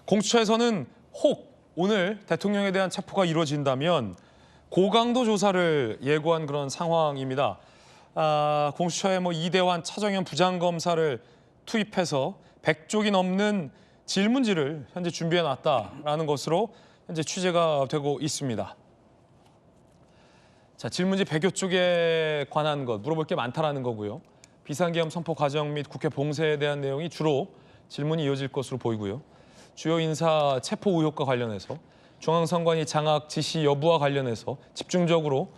공수처에서는 혹 오늘 대통령에 대한 체포가 이루어진다면 고강도 조사를 예고한 그런 상황입니다. 공수처에 이대환 차정현 부장검사를 투입해서 100쪽이 넘는 질문지를 현재 준비해놨다라는 것으로 현재 취재가 되고 있습니다. 자, 질문지 100여 쪽에 관한 것, 물어볼 게 많다라는 거고요. 비상계엄 선포 과정 및 국회 봉쇄에 대한 내용이 주로 질문이 이어질 것으로 보이고요. 주요 인사 체포 의혹과 관련해서 중앙선관위 장악 지시 여부와 관련해서 집중적으로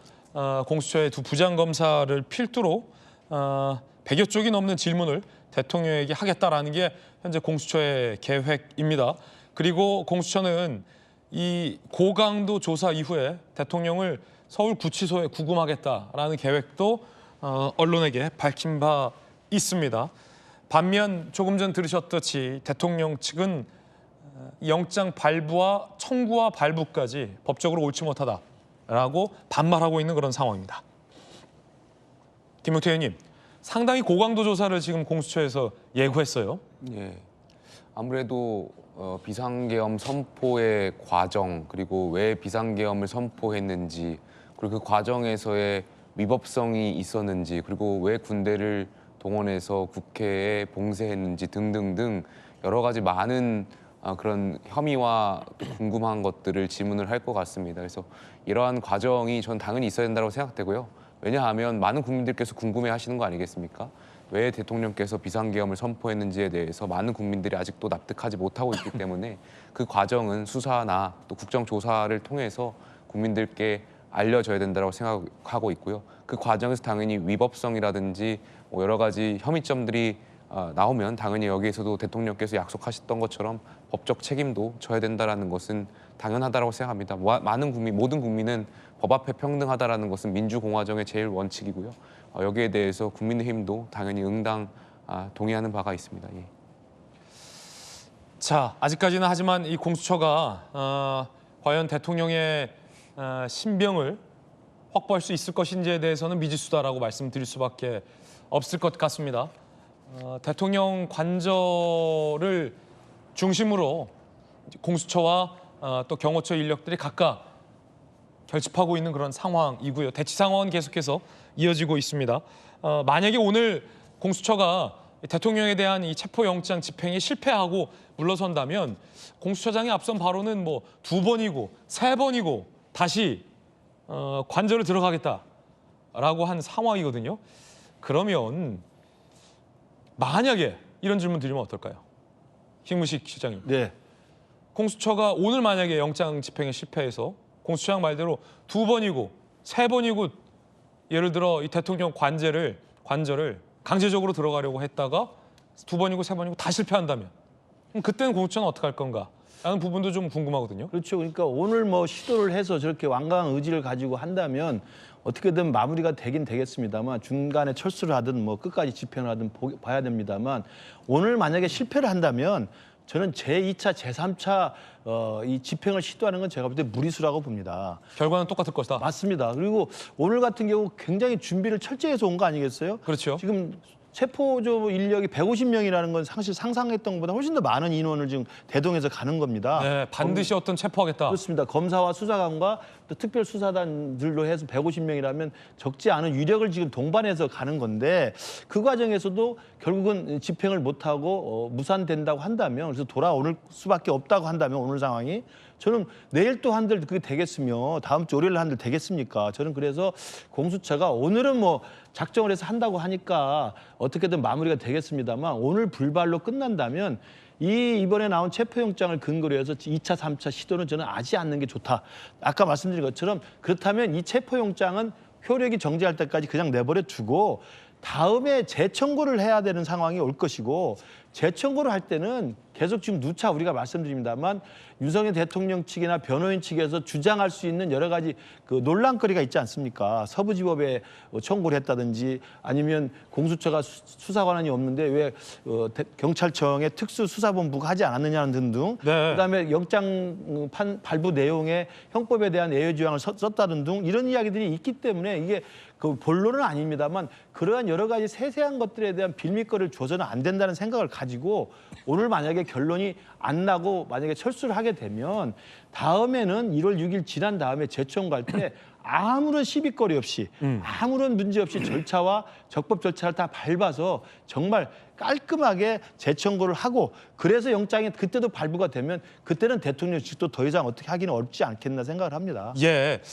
공수처의 두 부장검사를 필두로 100여 쪽이 넘는 질문을 대통령에게 하겠다라는 게 현재 공수처의 계획입니다. 그리고 공수처는 이 고강도 조사 이후에 대통령을 서울구치소에 구금하겠다라는 계획도 언론에게 밝힌 바 있습니다. 반면 조금 전 들으셨듯이 대통령 측은 영장 발부와 청구와 발부까지 법적으로 옳지 못하다라고 반발하고 있는 그런 상황입니다. 김용태 의원님, 상당히 고강도 조사를 지금 공수처에서 예고했어요. 예, 아무래도 비상계엄 선포의 과정, 그리고 왜 비상계엄을 선포했는지, 그리고 그 과정에서의 위법성이 있었는지, 그리고 왜 군대를 동원해서 국회에 봉쇄했는지 등등등 여러 가지 많은 그런 혐의와 궁금한 것들을 질문을 할 것 같습니다. 그래서 이러한 과정이 전 당연히 있어야 된다고 생각되고요. 왜냐하면 많은 국민들께서 궁금해하시는 거 아니겠습니까? 왜 대통령께서 비상계엄을 선포했는지에 대해서 많은 국민들이 아직도 납득하지 못하고 있기 때문에 그 과정은 수사나 또 국정조사를 통해서 국민들께 알려져야 된다고 생각하고 있고요. 그 과정에서 당연히 위법성이라든지 여러 가지 혐의점들이 나오면 당연히 여기에서도 대통령께서 약속하셨던 것처럼 법적 책임도 져야 된다는 것은 당연하다고 생각합니다. 모든 국민은 법 앞에 평등하다는 것은 민주공화정의 제일 원칙이고요. 여기에 대해서 국민의힘도 당연히 응당 동의하는 바가 있습니다. 예. 자, 아직까지는 하지만 이 공수처가 과연 대통령의 신병을 확보할 수 있을 것인지에 대해서는 미지수다라고 말씀드릴 수밖에 없을 것 같습니다. 대통령 관저를 중심으로 공수처와 또 경호처 인력들이 각각 결집하고 있는 그런 상황이고요. 대치 상황은 계속해서 이어지고 있습니다. 만약에 오늘 공수처가 대통령에 대한 이 체포영장 집행에 실패하고 물러선다면 공수처장이 앞선 바로는 2번이고 3번이고 다시 관저를 들어가겠다라고 한 상황이거든요. 그러면 만약에 이런 질문 드리면 어떨까요? 김무식 실장님. 네. 공수처가 오늘 만약에 영장 집행에 실패해서 공수처장 말대로 2번이고 3번이고 예를 들어 이 대통령 관저를 강제적으로 들어가려고 했다가 2번이고 3번이고 다 실패한다면 그럼 그때는 공수처는 어떻게 할 건가? 라는 부분도 좀 궁금하거든요. 그렇죠. 그러니까 오늘 시도를 해서 저렇게 완강한 의지를 가지고 한다면 어떻게든 마무리가 되긴 되겠습니다만 중간에 철수를 하든 끝까지 집행을 하든 봐야 됩니다만 오늘 만약에 실패를 한다면 저는 제2차, 제3차 이 집행을 시도하는 건 제가 볼 때 무리수라고 봅니다. 결과는 똑같을 것이다. 맞습니다. 그리고 오늘 같은 경우 굉장히 준비를 철저히 해서 온 거 아니겠어요? 그렇죠. 지금 체포조 인력이 150명이라는 건 사실 상상했던 것보다 훨씬 더 많은 인원을 지금 대동해서 가는 겁니다. 네, 반드시 체포하겠다. 그렇습니다. 검사와 수사관과 또 특별수사단들로 해서 150명이라면 적지 않은 유력을 지금 동반해서 가는 건데 그 과정에서도 결국은 집행을 못하고 무산된다고 한다면 그래서 돌아올 수밖에 없다고 한다면 오늘 상황이 저는 내일 또 한들 그게 되겠으며 다음 주 월요일 한들 되겠습니까? 저는 그래서 공수처가 오늘은 작정을 해서 한다고 하니까 어떻게든 마무리가 되겠습니다만 오늘 불발로 끝난다면 이번에 나온 체포영장을 근거로 해서 2차, 3차 시도는 저는 하지 않는 게 좋다. 아까 말씀드린 것처럼 그렇다면 이 체포영장은 효력이 정지할 때까지 그냥 내버려 두고 다음에 재청구를 해야 되는 상황이 올 것이고 재청구를 할 때는 계속 지금 누차 우리가 말씀드립니다만 윤석열 대통령 측이나 변호인 측에서 주장할 수 있는 여러 가지 그 논란거리가 있지 않습니까? 서부지법에 청구를 했다든지 아니면 공수처가 수사 권한이 없는데 왜 경찰청의 특수수사본부가 하지 않았느냐는 등등. 네. 그다음에 영장 발부 내용에 형법에 대한 예외 조항을 썼다는 등 이런 이야기들이 있기 때문에 이게 그 본론은 아닙니다만 그러한 여러 가지 세세한 것들에 대한 빌미거리를 줘서는 안 된다는 생각을 가지고 오늘 만약에 만약에 결론이 안 나고 만약에 철수를 하게 되면 다음에는 1월 6일 지난 다음에 재청 갈 때 아무런 시비거리 없이 아무런 문제 없이 절차와 적법 절차를 다 밟아서 정말 깔끔하게 재청구를 하고 그래서 영장이 그때도 발부가 되면 그때는 대통령직도 더 이상 어떻게 하기는 어렵지 않겠나 생각을 합니다. 예.